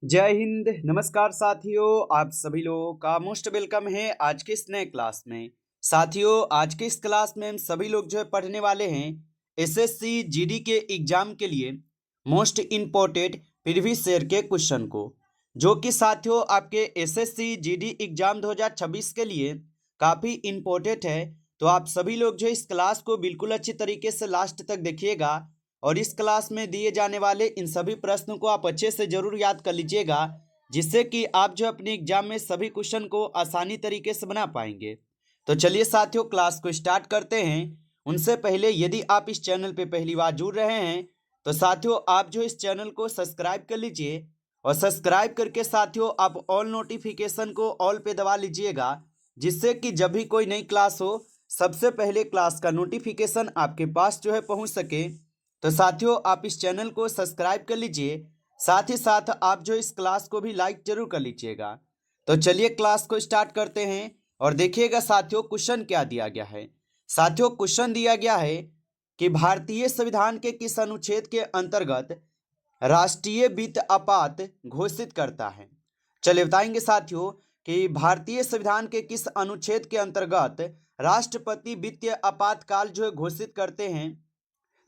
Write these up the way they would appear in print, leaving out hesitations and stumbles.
जय हिंद। नमस्कार साथियों, आप सभी लोगों का मोस्ट वेलकम है आज के इस नए क्लास में। साथियों, आज के इस क्लास में हम सभी लोग जो है पढ़ने वाले हैं एसएससी जीडी के एग्जाम के लिए मोस्ट इम्पोर्टेंट प्रीवियस ईयर के क्वेश्चन को, जो कि साथियों आपके एसएससी जीडी एग्जाम 2026 के लिए काफ़ी इम्पोर्टेंट है। तो आप सभी लोग जो इस क्लास को बिल्कुल अच्छी तरीके से लास्ट तक देखिएगा और इस क्लास में दिए जाने वाले इन सभी प्रश्नों को आप अच्छे से जरूर याद कर लीजिएगा, जिससे कि आप जो अपने एग्जाम में सभी क्वेश्चन को आसानी तरीके से बना पाएंगे। तो चलिए साथियों, क्लास को स्टार्ट करते हैं। उनसे पहले यदि आप इस चैनल पे पहली बार जुड़ रहे हैं तो साथियों आप जो इस चैनल को सब्सक्राइब कर लीजिए और सब्सक्राइब करके साथियों आप ऑल नोटिफिकेशन को ऑल पे दबा लीजिएगा, जिससे कि जब भी कोई नई क्लास हो सबसे पहले क्लास का नोटिफिकेशन आपके पास जो है पहुंच सके। तो साथियों आप इस चैनल को सब्सक्राइब कर लीजिए, साथ ही साथ आप जो इस क्लास को भी लाइक जरूर कर लीजिएगा। तो चलिए क्लास को स्टार्ट करते हैं और देखिएगा साथियों क्वेश्चन क्या दिया गया है। साथियों क्वेश्चन दिया गया है कि भारतीय संविधान के किस अनुच्छेद के अंतर्गत राष्ट्रीय वित्त आपात घोषित करता है। चलिए बताएंगे साथियों कि भारतीय संविधान के किस अनुच्छेद के अंतर्गत राष्ट्रपति वित्तीय आपातकाल जो है घोषित करते हैं।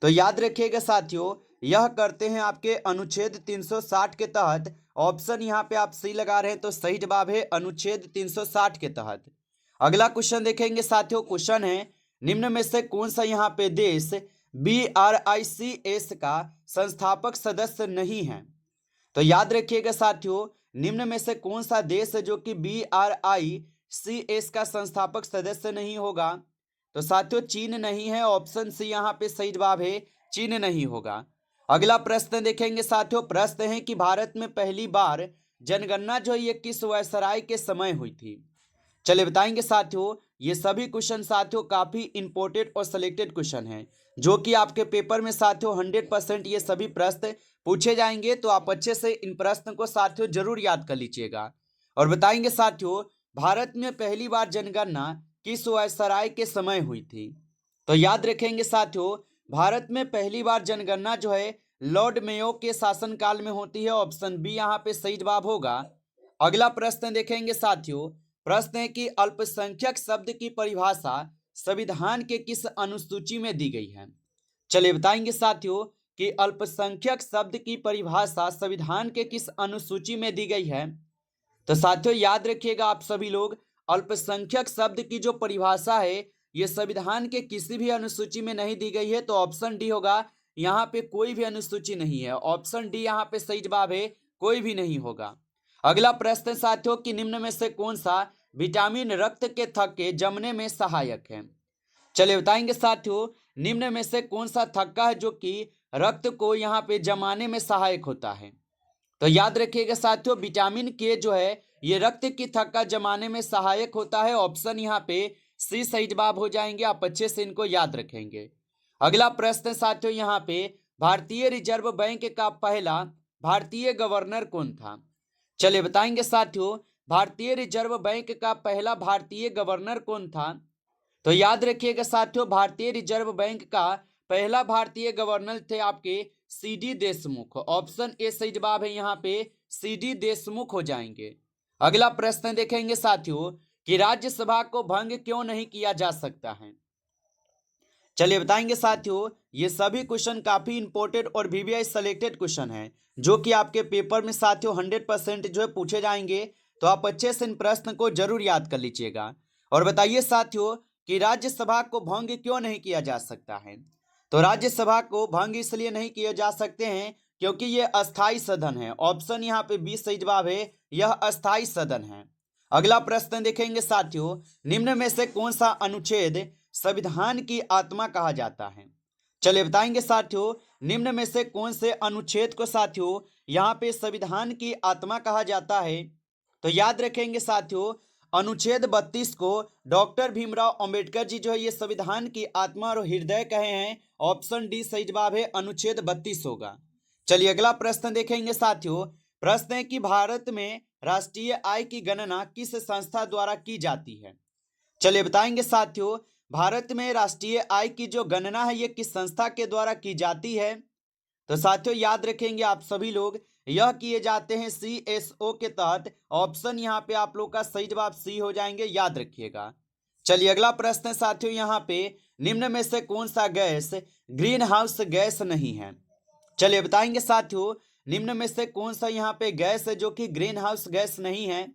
तो याद रखिएगा साथियों, यह करते हैं आपके अनुच्छेद 360 के तहत। ऑप्शन यहाँ पे आप सी लगा रहे हैं तो सही जवाब है अनुच्छेद 360 के तहत। अगला क्वेश्चन देखेंगे साथियों, क्वेश्चन है निम्न में से कौन सा यहाँ पे देश BRICS का संस्थापक सदस्य नहीं है। तो याद रखिएगा साथियों, निम्न में से कौन सा देश है जो कि BRICS का संस्थापक सदस्य नहीं होगा। तो साथियों चीन नहीं है, ऑप्शन सी यहाँ पे सही जवाब है, चीन नहीं होगा। अगला प्रश्न देखेंगे साथियों, प्रश्न है कि भारत में पहली बार जनगणना जो है ये किस वायसराय के समय हुई थी। चलिए बताएंगे साथियों, ये सभी क्वेश्चन साथियों काफी इंपॉर्टेंट और सिलेक्टेड क्वेश्चन हैं, जो कि आपके पेपर में साथियों 100% ये सभी प्रश्न पूछे जाएंगे। तो आप अच्छे से इन प्रश्न को साथियों जरूर याद कर लीजिएगा। और बताएंगे साथियों, भारत में पहली बार जनगणना किस वायसराय के समय हुई थी। तो याद रखेंगे साथियों, भारत में पहली बार जनगणना जो है लॉर्ड मेयो के शासनकाल में होती है। ऑप्शन बी यहाँ पे सही जवाब होगा। अगला प्रश्न देखेंगे साथियों, प्रश्न है कि अल्पसंख्यक शब्द की परिभाषा संविधान के किस अनुसूची में दी गई है। चलिए बताएंगे साथियों कि अल्पसंख्यक शब्द की परिभाषा संविधान के किस अनुसूची में दी गई है। तो साथियों याद रखिएगा आप सभी लोग, अल्पसंख्यक शब्द की जो परिभाषा है ये संविधान के किसी भी अनुसूची में नहीं दी गई है। तो ऑप्शन डी होगा, यहाँ पे कोई भी अनुसूची नहीं है। ऑप्शन डी यहाँ पे सही जवाब है, कोई भी नहीं होगा। अगला प्रश्न साथियों कि निम्न में से कौन सा विटामिन रक्त के थक्के जमने में सहायक है। चलिए बताएंगे साथियों, निम्न में से कौन सा थक्का है जो कि रक्त को यहाँ पे जमाने में सहायक होता है। तो याद रखिएगा साथियों, विटामिन के जो है ये रक्त की थक्का जमाने में सहायक होता है। ऑप्शन यहाँ पे सी सही जवाब हो जाएंगे, आप अच्छे से इनको याद रखेंगे। अगला प्रश्न साथियों यहाँ पे, भारतीय रिजर्व बैंक का पहला भारतीय गवर्नर कौन था। चलिए बताएंगे साथियों, भारतीय रिजर्व बैंक का पहला भारतीय गवर्नर कौन था। तो याद रखिएगा साथियों, भारतीय रिजर्व बैंक का पहला भारतीय गवर्नर थे आपके CD देशमुख। ऑप्शन ए सही जवाब है, यहाँ पे CD देशमुख हो जाएंगे। अगला प्रश्न देखेंगे साथियों कि राज्यसभा को भंग क्यों नहीं किया जा सकता है। चलिए बताएंगे साथियों, ये सभी क्वेश्चन काफी इंपॉर्टेंट और VVI सेलेक्टेड क्वेश्चन है, जो कि आपके पेपर में साथियों 100% जो है पूछे जाएंगे। तो आप अच्छे से इन प्रश्न को जरूर याद कर लीजिएगा। और बताइए साथियों कि राज्यसभा को भंग क्यों नहीं किया जा सकता है। तो राज्यसभा को भंग इसलिए नहीं किए जा सकते हैं क्योंकि ये अस्थाई सदन है। ऑप्शन यहाँ पे बी सही जवाब है, यह अस्थाई सदन है। अगला प्रश्न देखेंगे साथियों, निम्न में से कौन सा अनुच्छेद संविधान की आत्मा कहा जाता है। चलिए बताएंगे साथियों, निम्न में से कौन से अनुच्छेद को साथियों यहाँ पे संविधान की आत्मा कहा जाता है। तो याद रखेंगे साथियों, अनुच्छेद 32 को डॉक्टर भीमराव अंबेडकर जी जो है ये संविधान की आत्मा और हृदय कहे हैं। ऑप्शन डी सही जवाब है, अनुच्छेद 32 होगा। चलिए अगला प्रश्न देखेंगे साथियों, प्रश्न है कि भारत में राष्ट्रीय आय की गणना किस संस्था द्वारा की जाती है। चलिए बताएंगे साथियों, भारत में राष्ट्रीय आय की जो गणना है ये किस संस्था के द्वारा की जाती है। तो साथियों याद रखेंगे आप सभी लोग, यह किए जाते हैं CSO के तहत। ऑप्शन यहाँ पे आप लोग का सही जवाब सी हो जाएंगे, याद रखिएगा। चलिए अगला प्रश्न है साथियों, यहाँ पे निम्न में से कौन सा गैस ग्रीन हाउस गैस नहीं है? चलिए बताएंगे साथियों, निम्न में से कौन सा यहाँ पे गैस है जो कि ग्रीन हाउस गैस नहीं है?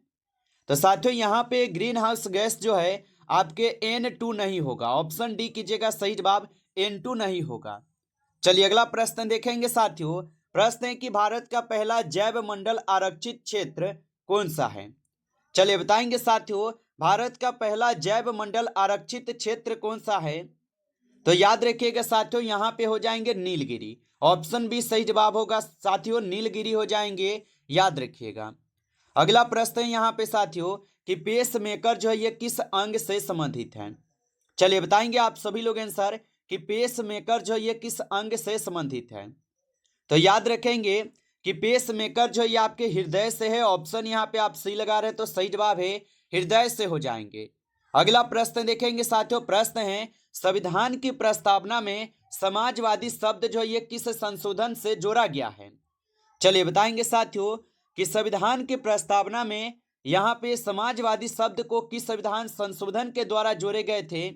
तो साथियों यहाँ पे ग्रीन हाउस गैस जो है आपके N2 नहीं होगा। ऑप्शन डी कीजिएगा, सही जवाब N2 नहीं होगा। चलिए अगला प्रश्न देखेंगे साथियों। प्रश्न है कि भारत का पहला जैव मंडल आरक्षित क्षेत्र कौन सा है? चलिए बताएंगे साथियों, भारत का पहला जैव मंडल आरक्षित क्षेत्र कौन सा है? तो याद रखिएगा साथियों, यहाँ पे हो जाएंगे नीलगिरी। ऑप्शन बी सही जवाब होगा साथियों, नीलगिरी हो जाएंगे, याद रखिएगा। अगला प्रश्न है यहाँ पे साथियों कि पेस मेकर जो है ये किस अंग से संबंधित है? चलिए बताएंगे आप सभी लोग आंसर कि पेस मेकर जो है ये किस अंग से संबंधित है? तो याद रखेंगे कि पेस मेकर जो ये आपके हृदय से है। ऑप्शन यहाँ पे आप सही लगा रहे हैं, तो सही जवाब है हृदय से हो जाएंगे। अगला प्रश्न देखेंगे साथियों। प्रश्न है संविधान की प्रस्तावना में समाजवादी शब्द जो ये किस संशोधन से जोड़ा गया है? चलिए बताएंगे साथियों कि संविधान की प्रस्तावना में यहाँ पे समाजवादी शब्द को किस संविधान संशोधन के द्वारा जोड़े गए थे?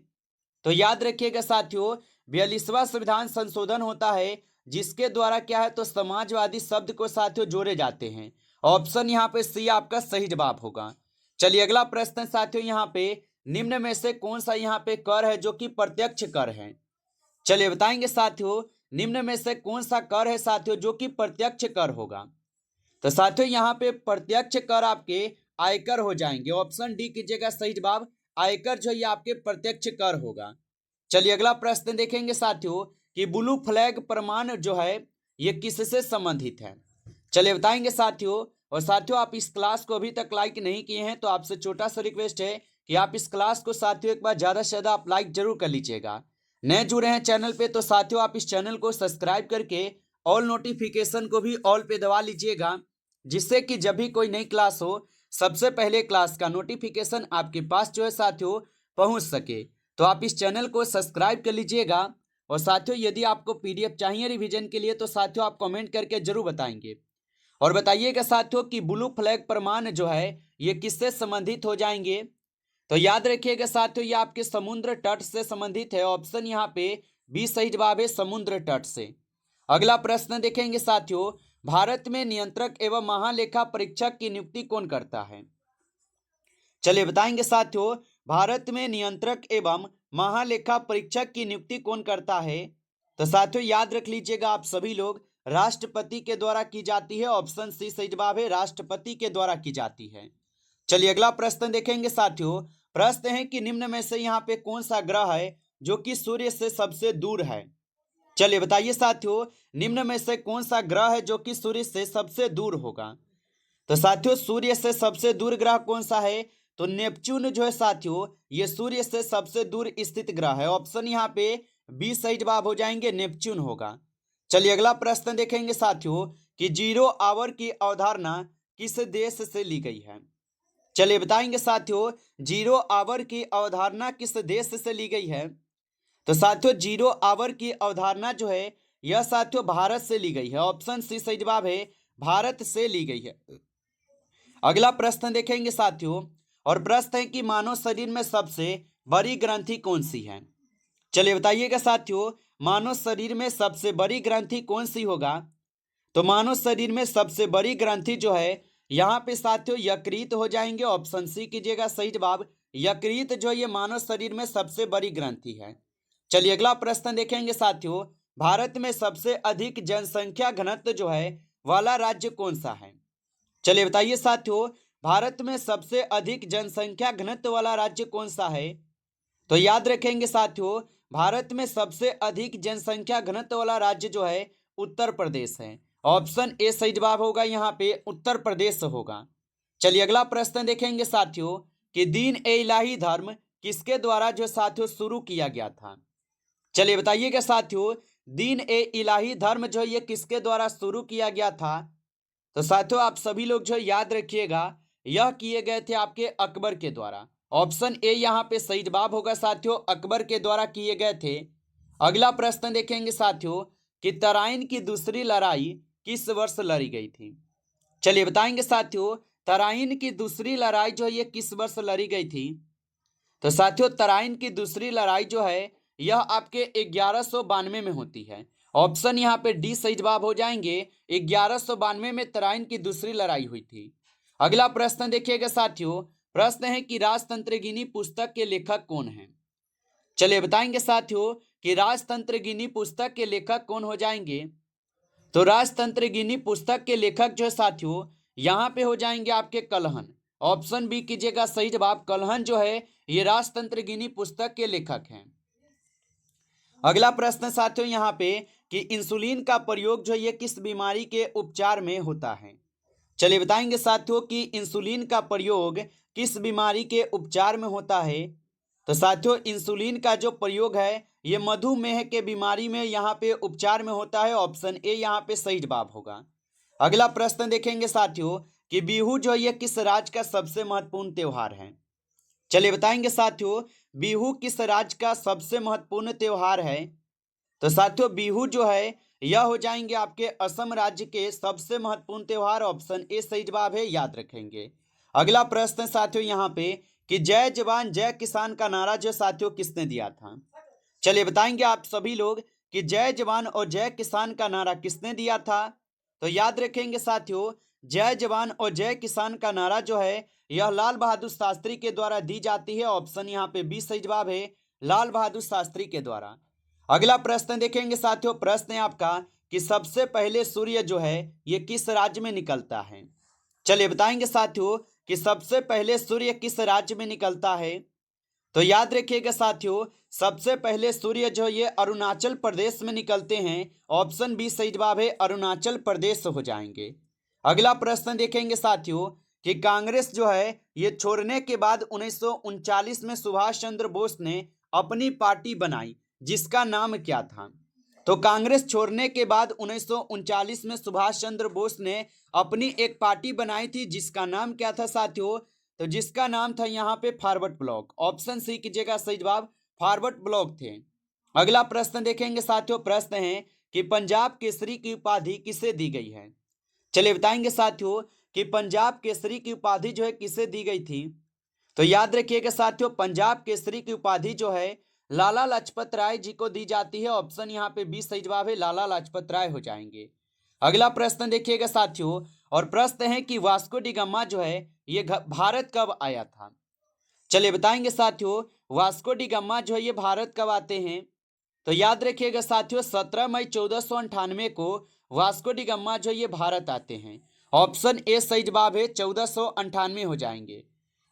तो याद रखिएगा साथियों, 42वां संविधान संशोधन होता है जिसके द्वारा क्या है तो समाजवादी शब्द को साथियों जोड़े जाते हैं। ऑप्शन यहाँ पे सी आपका सही जवाब होगा। चलिए अगला प्रश्न साथियों, यहाँ पे निम्न में से कौन सा यहाँ पे कर है जो कि प्रत्यक्ष कर है? चलिए बताएंगे साथियों, निम्न में से कौन सा कर है साथियों जो कि प्रत्यक्ष कर होगा? तो साथियों यहाँ पे प्रत्यक्ष कर आपके आयकर हो जाएंगे। ऑप्शन डी कीजिएगा, सही जवाब आयकर जो ये आपके प्रत्यक्ष कर होगा। चलिए अगला प्रश्न देखेंगे साथियों कि ब्लू फ्लैग प्रमाण जो है ये किससे संबंधित है? चलिए बताएंगे साथियों। और साथियों आप इस क्लास को अभी तक लाइक नहीं किए हैं तो आपसे छोटा सा रिक्वेस्ट है कि आप इस क्लास को साथियों एक बार ज़्यादा से ज़्यादा आप लाइक जरूर कर लीजिएगा। नए जुड़े हैं चैनल पे तो साथियों आप इस चैनल को सब्सक्राइब करके ऑल नोटिफिकेशन को भी ऑल पे दबा लीजिएगा, जिससे कि जब भी कोई नई क्लास हो सबसे पहले क्लास का नोटिफिकेशन आपके पास जो है साथियों पहुंच सके। तो आप इस चैनल को सब्सक्राइब कर लीजिएगा। और साथियों यदि आपको PDF चाहिए रिवीजन के लिए तो साथियों आप कमेंट करके जरूर बताएंगे। और बताइएगा साथियों कि ब्लू फ्लैग प्रमाण जो है ये किससे संबंधित हो जाएंगे? तो याद रखिएगा साथियों ये आपके समुद्र तट से संबंधित है। ऑप्शन यहाँ पे बी सही जवाब है, समुद्र तट से। अगला प्रश्न देखेंगे साथियों, भारत में नियंत्रक एवं महालेखा परीक्षक की नियुक्ति कौन करता है? चलिए बताएंगे साथियों, भारत में नियंत्रक एवं महालेखा परीक्षक की नियुक्ति कौन करता है? तो साथियों याद रख लीजिएगा आप सभी लोग, राष्ट्रपति के द्वारा की जाती है। ऑप्शन सी सही जवाब है, राष्ट्रपति के द्वारा की जाती है। चलिए अगला प्रश्न देखेंगे साथियों। प्रश्न है कि निम्न में से यहाँ पे कौन सा ग्रह है जो कि सूर्य से सबसे दूर है? चलिए बताइए साथियों, निम्न में से कौन सा ग्रह है जो कि सूर्य से सबसे दूर होगा? तो साथियों सूर्य से सबसे दूर ग्रह कौन सा है? तो नेपच्यून जो है साथियों ये सूर्य से सबसे दूर स्थित ग्रह है। ऑप्शन यहाँ पे बी सही जवाब हो जाएंगे, नेपच्यून होगा। चलिए अगला प्रश्न देखेंगे साथियों कि 0 आवर की अवधारणा किस देश से ली गई है? चलिए बताएंगे साथियों, 0 आवर की अवधारणा किस देश से ली गई है? तो साथियों 0 आवर की अवधारणा जो है यह साथियों भारत से ली गई है। ऑप्शन सी सही जवाब है, भारत से ली गई है। अगला प्रश्न देखेंगे साथियों, और प्रश्न है कि मानव शरीर में सबसे बड़ी ग्रंथि कौन सी है? चलिए बताइएगा साथियों, मानव शरीर में सबसे बड़ी ग्रंथि कौन सी होगा? तो मानव शरीर में सबसे बड़ी ग्रंथि जो है यहाँ पे साथियों यकृत हो जाएंगे। ऑप्शन सी कीजिएगा, सही जवाब यकृत जो ये मानव शरीर में सबसे बड़ी ग्रंथि है। चलिए अगला प्रश्न देखेंगे साथियों, भारत में सबसे अधिक जनसंख्या घनत्व जो है वाला राज्य कौन सा है? चलिए बताइए साथियों, भारत में सबसे अधिक जनसंख्या घनत्व वाला राज्य कौन सा है? तो याद रखेंगे साथियों, भारत में सबसे अधिक जनसंख्या घनत्व वाला राज्य जो है उत्तर प्रदेश है। ऑप्शन ए सही जवाब होगा, यहाँ पे उत्तर प्रदेश होगा। चलिए अगला प्रश्न देखेंगे साथियों कि दीन ए इलाही धर्म किसके द्वारा जो साथियों शुरू किया गया था? चलिए बताइएगा साथियों, दीन ए इलाही धर्म जो ये किसके द्वारा शुरू किया गया था? तो साथियों आप सभी लोग जो याद रखिएगा यह किए गए थे आपके अकबर के द्वारा। ऑप्शन ए यहाँ पे सही जवाब होगा साथियों, अकबर के द्वारा किए गए थे। अगला प्रश्न देखेंगे साथियों कि तराइन की दूसरी लड़ाई किस वर्ष लड़ी गई थी? चलिए बताएंगे साथियों, तराइन की दूसरी लड़ाई जो है ये किस वर्ष लड़ी गई थी? तो साथियों तराइन की दूसरी लड़ाई जो है यह आपके 1192 में होती है। ऑप्शन यहाँ पे डी सही जवाब हो जाएंगे। 1192 में तराइन की दूसरी लड़ाई हुई थी। अगला प्रश्न देखिएगा साथियों, प्रश्न है कि राजतंत्रगिनी पुस्तक के लेखक कौन है? चलिए बताएंगे साथियों कि राजतंत्रगिनी पुस्तक के लेखक कौन हो जाएंगे। तो राजतंत्रगिनी पुस्तक के लेखक जो है साथियों यहाँ पे हो जाएंगे आपके कलहन। ऑप्शन बी कीजिएगा सही जवाब, कलहन जो है ये राजतंत्रगिनी पुस्तक के लेखक हैं। अगला प्रश्न साथियों यहाँ पे कि इंसुलिन का प्रयोग जो ये किस बीमारी के उपचार में होता है? चलिए बताएंगे साथियों कि इंसुलिन का प्रयोग किस बीमारी के उपचार में होता है। तो साथियों इंसुलिन का जो प्रयोग है ये मधुमेह के बीमारी में यहाँ पे उपचार में होता है। ऑप्शन ए यहाँ पे सही जवाब होगा। अगला प्रश्न देखेंगे साथियों कि बिहू जो ये किस राज्य का सबसे महत्वपूर्ण त्योहार है? चलिए बताएंगे साथियों बिहू किस राज्य का सबसे महत्वपूर्ण त्योहार है। तो साथियों बिहू जो है यह हो जाएंगे आपके असम राज्य के सबसे महत्वपूर्ण त्योहार। ऑप्शन ए सही जवाब है, याद रखेंगे। अगला प्रश्न साथियों यहाँ पे कि जय जवान जय किसान का नारा जो साथियों किसने दिया था? चलिए बताएंगे आप सभी लोग कि जय जवान और जय किसान का नारा किसने दिया था। तो याद रखेंगे साथियों जय जवान और जय किसान का नारा जो है यह लाल बहादुर शास्त्री के द्वारा दी जाती है। ऑप्शन यहाँ पे बी सही जवाब है, लाल बहादुर शास्त्री के द्वारा। अगला प्रश्न देखेंगे साथियों, प्रश्न है आपका कि सबसे पहले सूर्य जो है ये किस राज्य में निकलता है? चलिए बताएंगे साथियों कि सबसे पहले सूर्य किस राज्य में निकलता है। तो याद रखिएगा साथियों सबसे पहले सूर्य जो ये अरुणाचल प्रदेश में निकलते हैं। ऑप्शन बी सही जवाब है, अरुणाचल प्रदेश हो जाएंगे। अगला प्रश्न देखेंगे साथियों कि कांग्रेस जो है ये छोड़ने के बाद 1939 में सुभाष चंद्र बोस ने अपनी पार्टी बनाई जिसका नाम क्या था? तो कांग्रेस छोड़ने के बाद 1939 में सुभाष चंद्र बोस ने अपनी एक पार्टी बनाई थी जिसका नाम क्या था साथियों? तो जिसका नाम था यहाँ पे फॉरवर्ड ब्लॉक। ऑप्शन सी कीजिएगा सही जवाब, फॉरवर्ड ब्लॉक थे। अगला प्रश्न देखेंगे साथियों, प्रश्न है कि पंजाब केसरी की उपाधि किसे दी गई है? चलिए बताएंगे साथियों कि पंजाब केसरी की उपाधि जो है किसे दी गई थी। तो याद रखिएगा साथियों पंजाब केसरी की उपाधि जो है लाला लाजपत राय जी को दी जाती है। ऑप्शन यहाँ पे बी सही जवाब है, लाला लाजपत राय हो जाएंगे। अगला प्रश्न देखिएगा साथियों, और प्रश्न है कि वास्को डी गामा जो है ये भारत कब आया था? चलिए बताएंगे साथियों वास्को डी गामा जो है ये भारत कब आते हैं। तो याद रखिएगा साथियों 17 मई 1498 को वास्को डी गामा जो ये भारत आते हैं। ऑप्शन ए सही जवाब है, 1498 हो जाएंगे।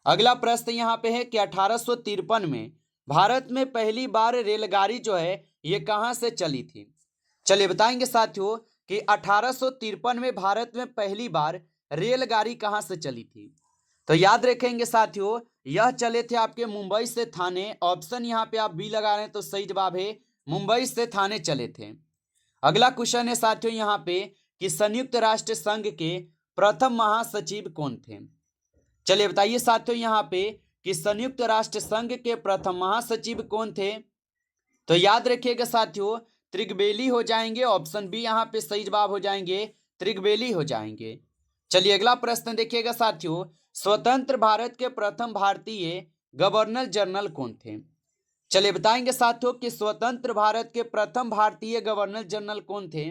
अगला प्रश्न यहाँ पे है कि 1853 में भारत में पहली बार रेलगाड़ी जो है ये कहाँ से चली थी? चलिए बताएंगे साथियों कि 1853 में भारत में पहली बार रेलगाड़ी कहाँ से चली थी। तो याद रखेंगे साथियों यह चले थे आपके मुंबई से थाने। ऑप्शन यहाँ पे आप बी लगा रहे हैं तो सही जवाब है, मुंबई से थाने चले थे। अगला क्वेश्चन है साथियों यहाँ पे कि संयुक्त राष्ट्र संघ के प्रथम महासचिव कौन थे? चलिए बताइए साथियों यहाँ पे कि संयुक्त राष्ट्र संघ के प्रथम महासचिव कौन थे। तो याद रखिएगा साथियों त्रिगबेली हो जाएंगे। ऑप्शन बी यहाँ पे सही जवाब हो जाएंगे, त्रिगबेली हो जाएंगे। चलिए अगला प्रश्न देखिएगा साथियों, स्वतंत्र भारत के प्रथम भारतीय गवर्नर जनरल कौन थे? चलिए बताएंगे साथियों कि स्वतंत्र भारत के प्रथम भारतीय गवर्नर जनरल कौन थे।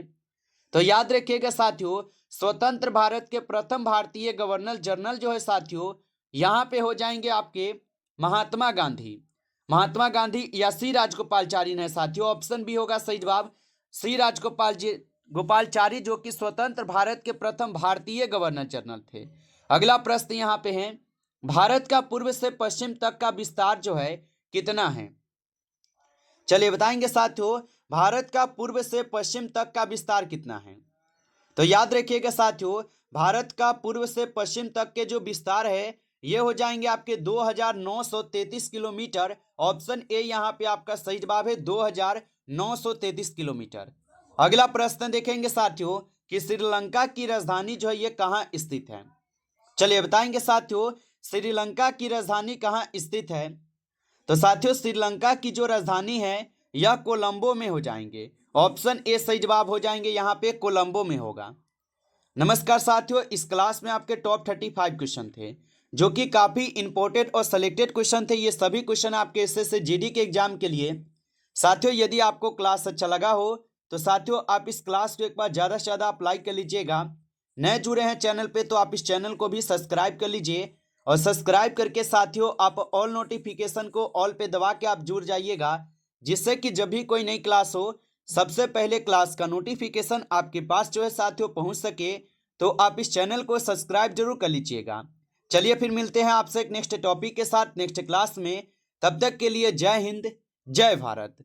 तो याद रखिएगा साथियों स्वतंत्र भारत के प्रथम भारतीय गवर्नर जनरल जो है साथियों यहाँ पे हो जाएंगे आपके महात्मा गांधी। महात्मा गांधी या सी राजगोपालचारी ने साथियों। ऑप्शन बी होगा सही जवाब, सी गोपालचारी जो कि स्वतंत्र भारत के प्रथम भारतीय गवर्नर जनरल थे। अगला प्रश्न यहाँ पे है भारत का पूर्व से पश्चिम तक का विस्तार जो है कितना है? चलिए बताएंगे साथियों भारत का पूर्व से पश्चिम तक का विस्तार कितना है। तो याद रखिएगा साथियों भारत का पूर्व से पश्चिम तक के जो विस्तार है ये हो जाएंगे आपके 2933 किलोमीटर। ऑप्शन ए यहाँ पे आपका सही जवाब है, 2933 किलोमीटर। अगला प्रश्न देखेंगे साथियों कि श्रीलंका की राजधानी जो है ये कहाँ स्थित है। चलिए बताएंगे साथियों श्रीलंका की राजधानी कहाँ स्थित है। तो साथियों श्रीलंका की जो राजधानी है यह कोलंबो में हो जाएंगे। ऑप्शन ए सही जवाब हो जाएंगे, यहाँ पे कोलंबो में होगा। नमस्कार साथियों, इस क्लास में आपके टॉप 35 क्वेश्चन थे जो कि काफ़ी इंपॉर्टेंट और सेलेक्टेड क्वेश्चन थे। ये सभी क्वेश्चन आपके एसएससी जीडी के एग्जाम के लिए। साथियों, यदि आपको क्लास अच्छा लगा हो तो साथियों आप इस क्लास को एक बार ज़्यादा से ज़्यादा आप लाइक कर लीजिएगा। नए जुड़े हैं चैनल पे तो आप इस चैनल को भी सब्सक्राइब कर लीजिए और सब्सक्राइब करके साथियों आप ऑल नोटिफिकेशन को ऑल पे दबा के आप जुड़ जाइएगा, जिससे कि जब भी कोई नई क्लास हो सबसे पहले क्लास का नोटिफिकेशन आपके पास जो है साथियों पहुंच सके। तो आप इस चैनल को सब्सक्राइब जरूर कर लीजिएगा। चलिए फिर मिलते हैं आपसे एक नेक्स्ट टॉपिक के साथ नेक्स्ट क्लास में। तब तक के लिए जय हिंद, जय भारत।